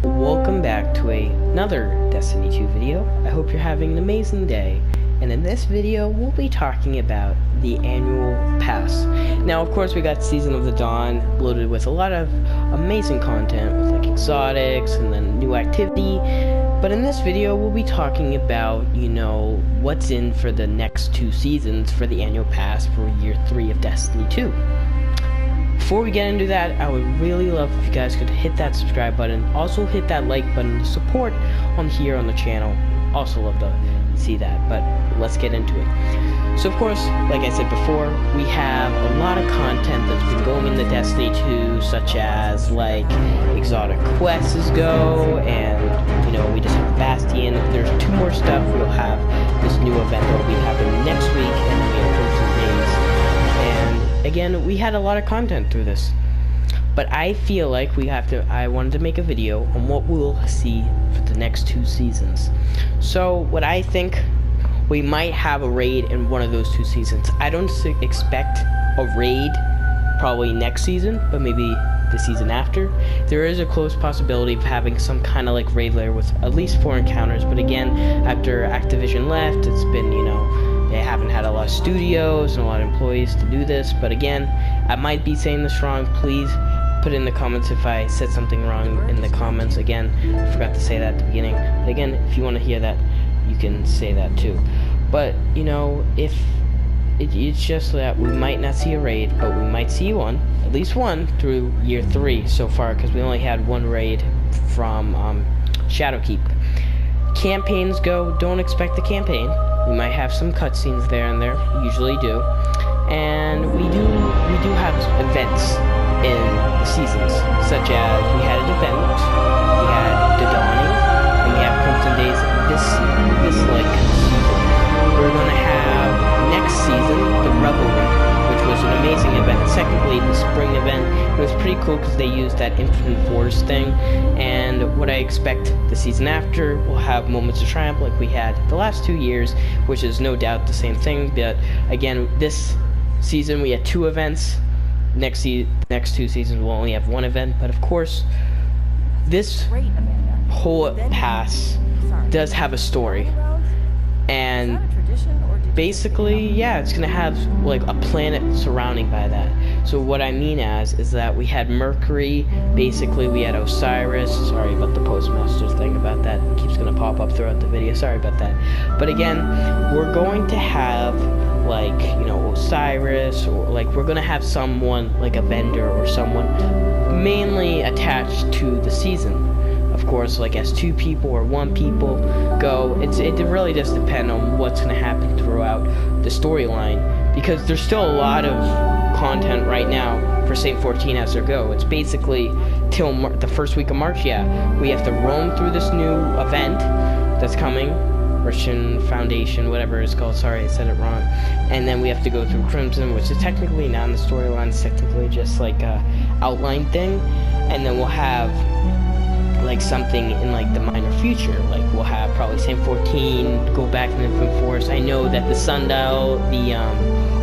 Welcome back to another Destiny 2 video. I hope you're having an amazing day. And in this video, we'll be talking about the annual pass. Now, of course, we got Season of the Dawn loaded with a lot of amazing content with like exotics and then new activity. But in this video, we'll be talking about, what's in for the next 2 seasons for the annual pass for year 3 of Destiny 2. Before we get into that, I would really love if you guys could hit that subscribe button. Also hit that like button to support here on the channel. Also love to see that, but let's get into it. So of course, like I said before, we have a lot of content that's been going into Destiny 2, such as like exotic quests go, and we just have Bastion. There's 2 more stuff. We'll have this new event that will be happening next week, and then we have Crimson Days. And again, we had a lot of content through this, but I feel like I wanted to make a video on what we'll see for the next 2 seasons. So what I think, we might have a raid in one of those 2 seasons. I don't expect a raid probably next season, but maybe the season after. There is a close possibility of having some kind of like raid layer with at least 4 encounters, but again, after Activision left, it's been, they haven't had a lot of studios and a lot of employees to do this. But again, I might be saying this wrong. Please put in the comments if I said something wrong in the comments. Again, I forgot to say that at the beginning. But again, if you want to hear that, you can say that too. But, if it's just that we might not see a raid, but we might see one, at least one, through year 3 so far, because we only had 1 raid from Shadowkeep. Campaigns go, don't expect the campaign. We might have some cutscenes there and there, usually do. And we do have events in the seasons, such as we had an event, we had the Dawning, and we have Crimson Days this season. We're gonna have next season the Revelry, which was an amazing event. Secondly, the spring event, it was pretty cool because they used that Infinite Force thing. And what I expect the season after, we'll have Moments of Triumph like we had the last 2 years, which is no doubt the same thing. But again, this season we had 2 events. Next 2 seasons we'll only have 1 event. But of course, this whole pass does have a story. And basically, yeah, it's gonna have like a planet surrounding by that. So what I mean is that we had Mercury, basically we had Osiris. Sorry about the postmaster thing about that, it keeps gonna pop up throughout the video, sorry about that. But again, we're going to have like, Osiris, or like we're gonna have someone like a vendor or someone mainly attached to the season. Of course, like as 2 people or 1 people go, it really does depend on what's going to happen throughout the storyline, because there's still a lot of content right now for Saint 14 as they go. It's basically till the first week of March. Yeah, we have to roam through this new event that's coming, Christian Foundation, whatever it's called. Sorry, I said it wrong. And then we have to go through Crimson, which is technically not in the storyline. It's technically just like a outline thing. And then we'll have like something in like the minor future, like we'll have probably Saint 14 go back in Infinite Force. I know that the Sundial, the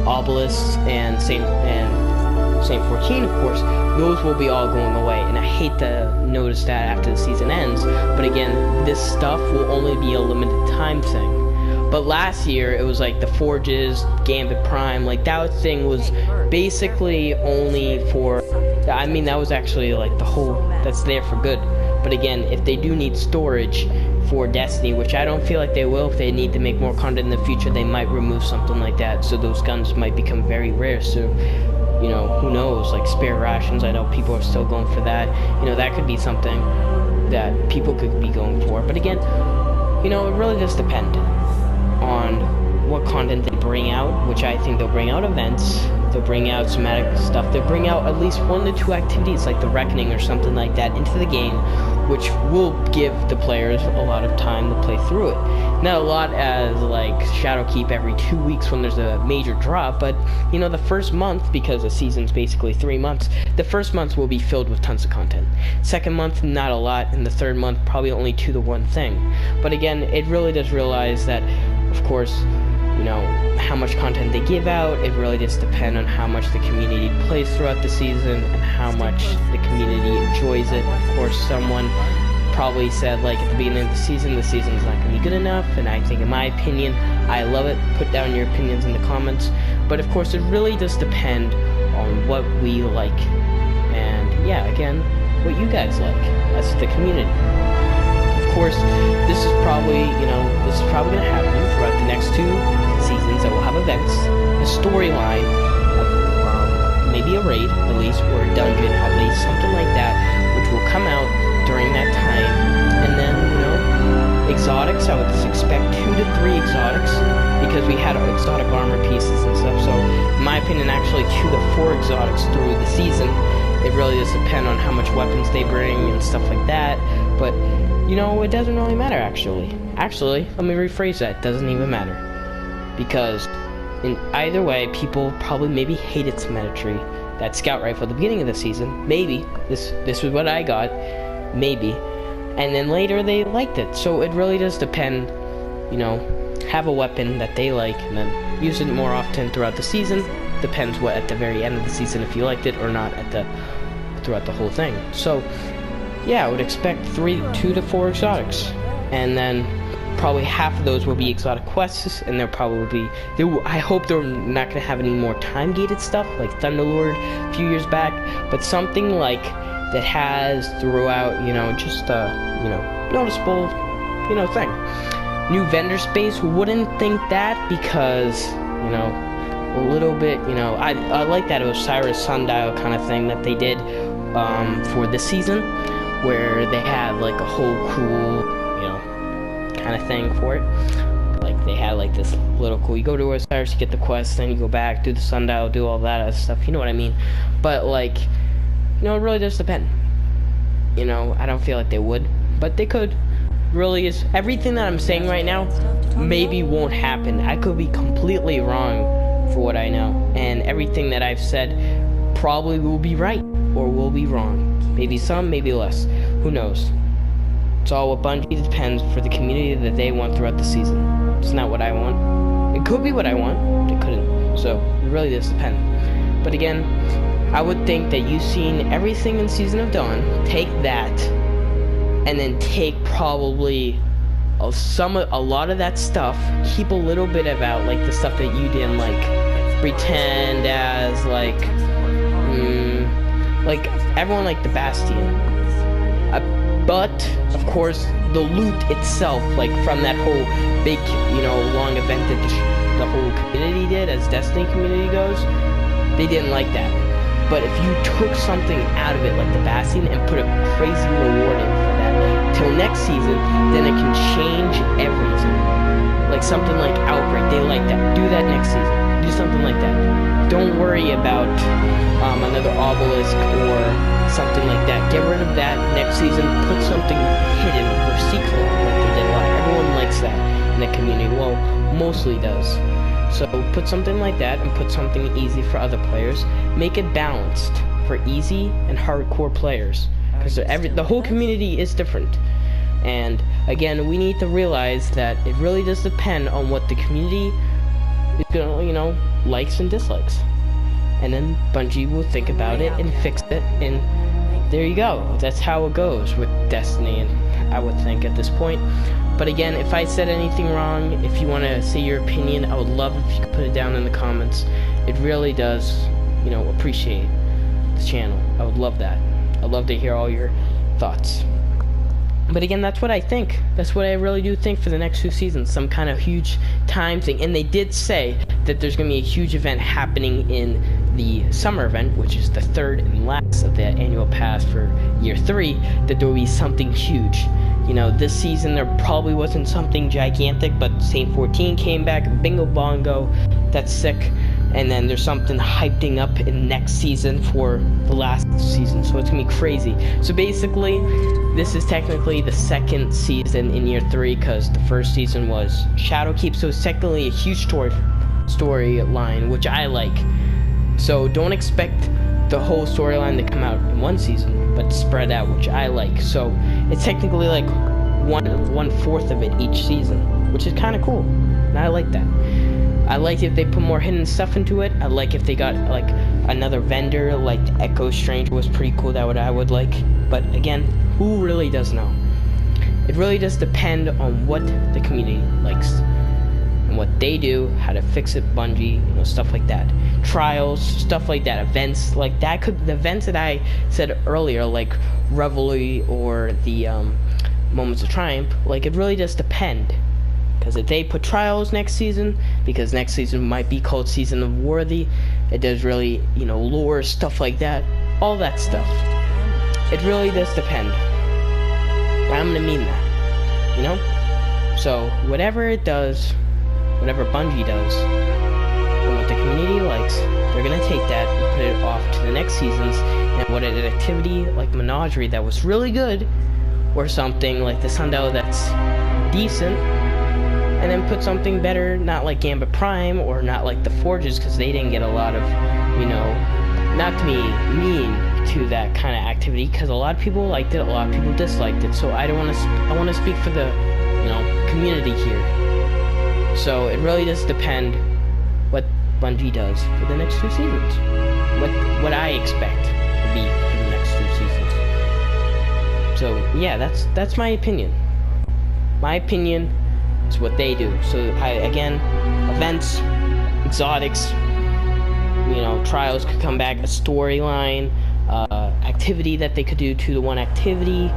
obelisks, and Saint 14, of course, those will be all going away, and I hate to notice that after the season ends. But again, this stuff will only be a limited time thing. But last year it was like the Forges, Gambit Prime, like that thing was basically only for, I mean, that was actually like the whole, that's there for good. But again, if they do need storage for Destiny, which I don't feel like they will, if they need to make more content in the future, they might remove something like that, so those guns might become very rare. So, who knows, like spare rations, I know people are still going for that. That could be something that people could be going for. But again, it really does depend on what content they bring out, which I think they'll bring out events, they'll bring out somatic stuff, they'll bring out at least 1 to 2 activities like the Reckoning or something like that into the game, which will give the players a lot of time to play through it. Not a lot as like Shadowkeep every 2 weeks when there's a major drop, but the first month, because the season's basically 3 months, the first month will be filled with tons of content. Second month, not a lot, and the third month, probably only 2 to 1 thing. But again, it really does realize that, of course, how much content they give out. It really just depends on how much the community plays throughout the season and how much the community enjoys it. Of course, someone probably said, like, at the beginning of the season's not going to be good enough, and I think, in my opinion, I love it. Put down your opinions in the comments. But of course, it really does depend on what we like, and yeah, again, what you guys like as the community. Of course, this is probably going to happen throughout the next 2 seasons. That will have events, a storyline of maybe a raid at least, or a dungeon at least, something like that, which will come out during that time. And then, exotics, I would expect 2 to 3 exotics, because we had exotic armor pieces and stuff. So in my opinion, actually 2 to 4 exotics through the season. It really does depend on how much weapons they bring and stuff like that. But it doesn't really matter, actually. Let me rephrase that. It doesn't even matter, because in either way, people probably maybe hated Symmetry, that scout rifle at the beginning of the season. Maybe this was what I got, maybe, and then later they liked it. So it really does depend. Have a weapon that they like, and then use it more often throughout the season. Depends what at the very end of the season, if you liked it or not throughout the whole thing. So yeah, I would expect 2 to 4 exotics, and then probably half of those will be exotic quests, and there probably be. I hope they're not going to have any more time-gated stuff like Thunderlord a few years back, but something like that has throughout, just noticeable, thing. New vendor space, wouldn't think that, because a little bit, I like that Osiris Sundial kind of thing that they did for this season, where they have like a whole cool, kind of thing for it. Like they had like this little cool, you go to Osiris, you get the quest, then you go back, do the Sundial, do all that other stuff, you know what I mean? But like, it really does depend. I don't feel like they would, but they could. Really is, everything that I'm saying right now maybe won't happen. I could be completely wrong for what I know, and everything that I've said probably will be right or will be wrong. Maybe some, maybe less, who knows. It's all what Bungie depends for the community that they want throughout the season. It's not what I want. It could be what I want, it couldn't. So it really does depend. But again, I would think that you've seen everything in Season of Dawn. Take that, and then take probably a lot of that stuff, keep a little bit about like the stuff that you didn't like, pretend as like everyone liked the Bastion, but of course the loot itself, like from that whole big long event that the whole community did, as Destiny community goes, they didn't like that. But if you took something out of it, like the Bastion, and put a crazy reward in for that till next season, then it can change everything. Like something like Outbreak, they like that. Do that next season. Do something like that. Don't worry about another obelisk or something like that. Get rid of that next season. Put something hidden or secret like they did a lot. Everyone likes that in the community. Well, mostly does. So put something like that, and put something easy for other players. Make it balanced for easy and hardcore players, because the whole community is different. And again, we need to realize that it really does depend on what the community is gonna, likes and dislikes. And then Bungie will think about it and fix it, and there you go. That's how it goes with Destiny, and I would think at this point. But again, if I said anything wrong, if you want to say your opinion, I would love if you could put it down in the comments. It really does, appreciate the channel. I would love that. I'd love to hear all your thoughts. But again, that's what I think. That's what I really do think for the next 2 seasons. Some kind of huge time thing. And they did say that there's going to be a huge event happening in the summer event, which is the 3rd and last of the annual pass for year 3, that there will be something huge. This season there probably wasn't something gigantic, but Saint 14 came back, Bingo Bongo, that's sick. And then there's something hyping up in next season for the last season, so it's gonna be crazy. So basically, this is technically the 2nd season in year 3, because the 1st season was Shadowkeep, so it's technically a huge storyline, which I like. So don't expect the whole storyline to come out in 1 season, but spread out, which I like. So it's technically like 1/4 of it each season, which is kind of cool, and I like that. I like if they put more hidden stuff into it. I like if they got like another vendor, like Echo Stranger was pretty cool. That I would like. But again, who really does know? It really does depend on what the community likes and what they do, how to fix it, Bungie, stuff like that. Trials, stuff like that, events like that. The events that I said earlier, like Revelry or the Moments of Triumph, like, it really does depend. Because if they put trials next season, because next season might be called Season of Worthy, it does really, lore, stuff like that, all that stuff. It really does depend. I'm gonna mean that, So, whatever it does, whatever Bungie does, and what the community likes, they're gonna take that and put it off to the next seasons, and what an activity like Menagerie that was really good, or something like the Sundial that's decent, and then put something better, not like Gambit Prime, or not like the Forges, because they didn't get a lot of, not to be mean to that kind of activity, because a lot of people liked it, a lot of people disliked it, so I want to speak for the, community here. So it really does depend what Bungie does for the next 2 seasons. What I expect to be for the next 2 seasons. So yeah, that's my opinion. My opinion is what they do. So again, events, exotics, trials could come back, a storyline, activity that they could do 2-to-1 activity,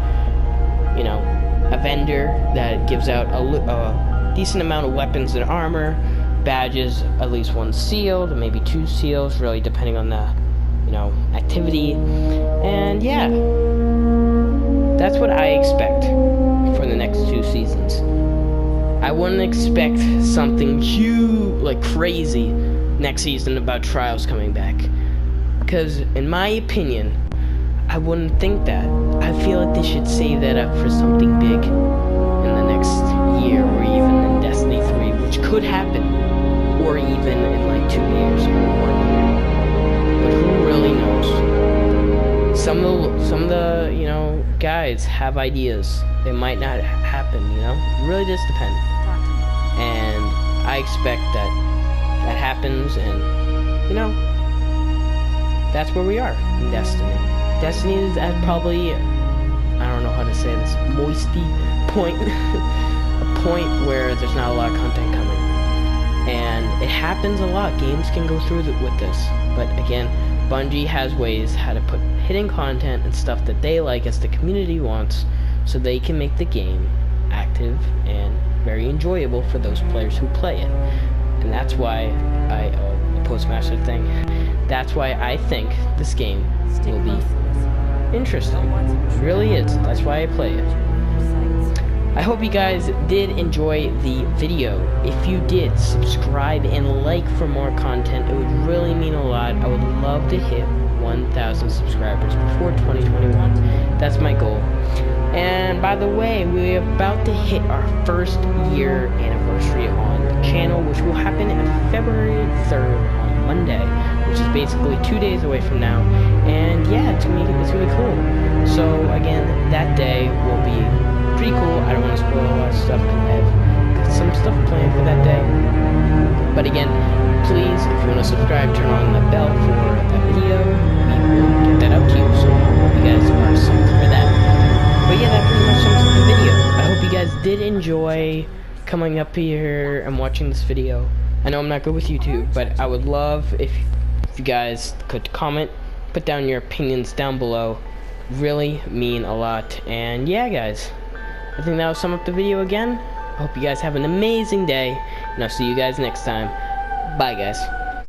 a vendor that gives out a decent amount of weapons and armor, badges, at least 1 sealed, maybe 2 seals, really depending on the, activity, and yeah, that's what I expect for the next 2 seasons. I wouldn't expect something huge, like crazy, next season about trials coming back, because in my opinion, I wouldn't think that. I feel like they should save that up for something big in the next year, or even in Destiny 3, which could happen, or even in like 2 years or 1 year. But who really knows? Some of the guys have ideas. They might not happen. It really does depend. And I expect that happens, and that's where we are in Destiny. Destiny is at probably, I don't know how to say this, moisty point, a point where there's not a lot of content coming, and it happens a lot. Games can go through with this, but again, Bungie has ways how to put hidden content and stuff that they like, as the community wants, so they can make the game active and very enjoyable for those players who play it. And that's why the Postmaster thing, that's why I think this game will be interesting. It really is. That's why I play it. I hope you guys did enjoy the video. If you did, subscribe and like for more content. It would really mean a lot. I would love to hit 1,000 subscribers before 2021. That's my goal. And by the way, we're about to hit our 1st year anniversary on the channel, which will happen on February 3rd on Monday, which is basically 2 days away from now. And yeah, it's gonna be cool. So again, that day will be pretty cool. I don't want to spoil a lot of stuff because I have got some stuff planned for that day. But again, please, if you want to subscribe, turn on the bell for that video. We will get that out to you. So I hope you guys are psyched for that. But yeah, that pretty much sums up the video. I hope you guys did enjoy coming up here and watching this video. I know I'm not good with YouTube, but I would love if you guys could comment, put down your opinions down below. Really mean a lot. And yeah, guys, I think that will sum up the video again. I hope you guys have an amazing day, and I'll see you guys next time. Bye, guys.